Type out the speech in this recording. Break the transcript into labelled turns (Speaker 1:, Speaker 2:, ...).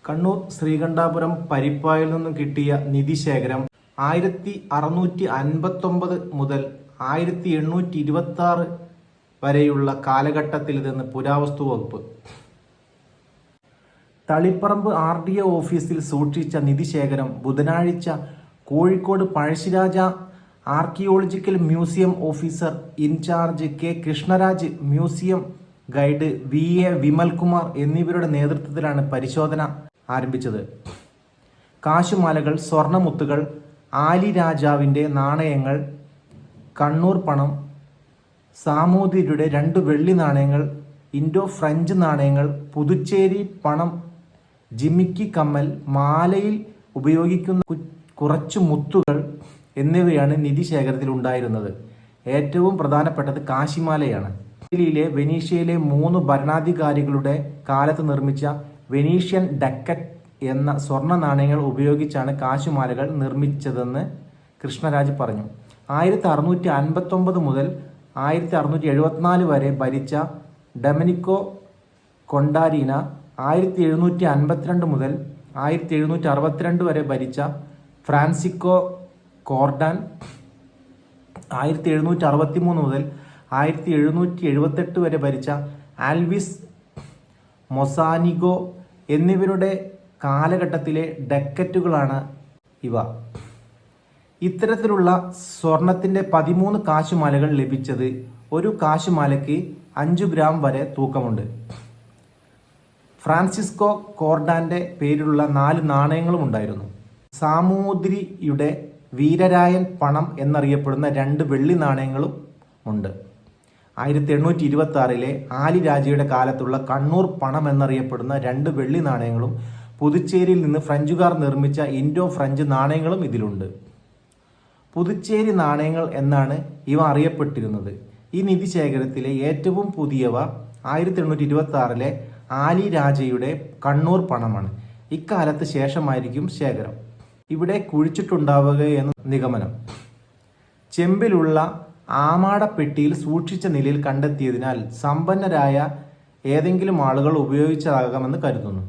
Speaker 1: കണ്ണൂർ ശ്രീകണ്ഠാപുരം പരിപ്പായിൽ നിന്നും കിട്ടിയ നിധിശേഖരം 1659 മുതൽ 1826 വരെയുള്ള കാലഘട്ടത്തിലിതെന്ന് പുരാവസ്തു വകുപ്പ്. തളിപ്പറമ്പ് RDO ഓഫീസിൽ സൂക്ഷിച്ച നിധിശേഖരം ബുധനാഴ്ച Kozhikode Pazhassiraja archaeological museum officer in charge K. Krishnaraj, museum guide VA Vimalkumar എന്നിവരുടെ നേതൃത്വത്തിലാണ് പരിശോധന ആരംഭിച്ചത്. കാശുമാലകൾ, സ്വർണമുത്തുകൾ, ആലി രാജാവിൻ്റെ നാണയങ്ങൾ, കണ്ണൂർ പണം, സാമൂതിരിയുടെ 2 വെള്ളി നാണയങ്ങൾ, ഇൻഡോ ഫ്രഞ്ച് നാണയങ്ങൾ, പുതുച്ചേരി പണം, ജിമിക്കി കമ്മൽ, മാലയിൽ ഉപയോഗിക്കുന്ന കുറച്ചു മുത്തുകൾ എന്നിവയാണ് നിധിശേഖരത്തിൽ ഉണ്ടായിരുന്നത്. ഏറ്റവും പ്രധാനപ്പെട്ടത് കാശിമാലയാണ്. ഇറ്റലിയിലെ വെനീഷ്യയിലെ 3 ഭരണാധികാരികളുടെ കാലത്ത് നിർമ്മിച്ച വെനീഷ്യൻ ഡക്കറ്റ് എന്ന സ്വർണ്ണ നാണയങ്ങൾ ഉപയോഗിച്ചാണ് കാശുമാലകൾ നിർമ്മിച്ചതെന്ന് കൃഷ്ണരാജ് പറഞ്ഞു. 1659 മുതൽ 1674 വരെ ഭരിച്ച ഡൊമിനിക്കോ കൊണ്ടാരീന, 1752 മുതൽ 1762 വരെ ഭരിച്ച ഫ്രാൻസിസ്കോ കോർഡാൻ, 1763 മുതൽ 1778 വരെ ഭരിച്ച ആൽവിസ് മൊസാനിഗോ എന്നിവരുടെ കാലഘട്ടത്തിലെ ഡക്കറ്റുകളാണ് ഇവ. ഇത്തരത്തിലുള്ള സ്വർണത്തിൻ്റെ 13 കാശുമാലകൾ ലഭിച്ചത്. ഒരു കാശുമാലയ്ക്ക് 5 ഗ്രാം വരെ തൂക്കമുണ്ട്. ഫ്രാൻസിസ്കോ കോർഡാൻ്റെ പേരിലുള്ള 4 നാണയങ്ങളും ഉണ്ടായിരുന്നു. സാമൂതിരിയുടെ വീരരായൻ പണം എന്നറിയപ്പെടുന്ന 2 വെള്ളി നാണയങ്ങളും ഉണ്ട്. 1826 ആലി രാജയുടെ കാലത്തുള്ള കണ്ണൂർ പണം എന്നറിയപ്പെടുന്ന 2 വെള്ളി നാണയങ്ങളും പുതുച്ചേരിയിൽ നിന്ന് ഫ്രഞ്ചുകാർ നിർമ്മിച്ച ഇൻഡോ ഫ്രഞ്ച് നാണയങ്ങളും ഇതിലുണ്ട്. പുതുച്ചേരി നാണയങ്ങൾ എന്നാണ് ഇവ അറിയപ്പെട്ടിരുന്നത്. ഈ നിധിശേഖരത്തിലെ ഏറ്റവും പുതിയവ 1826 ആലി രാജയുടെ കണ്ണൂർ പണമാണ്. ഇക്കാലത്ത് ശേഷമായിരിക്കും ശേഖരം ഇവിടെ കുഴിച്ചിട്ടുണ്ടാവുകയെന്ന് നിഗമനം. ചെമ്പിലുള്ള ആമാടപ്പെട്ടിയിൽ സൂക്ഷിച്ച നിലയിൽ കണ്ടെത്തിയതിനാൽ സമ്പന്നരായ ഏതെങ്കിലും ആളുകൾ ഉപയോഗിച്ചതാകാമെന്ന് കരുതുന്നു.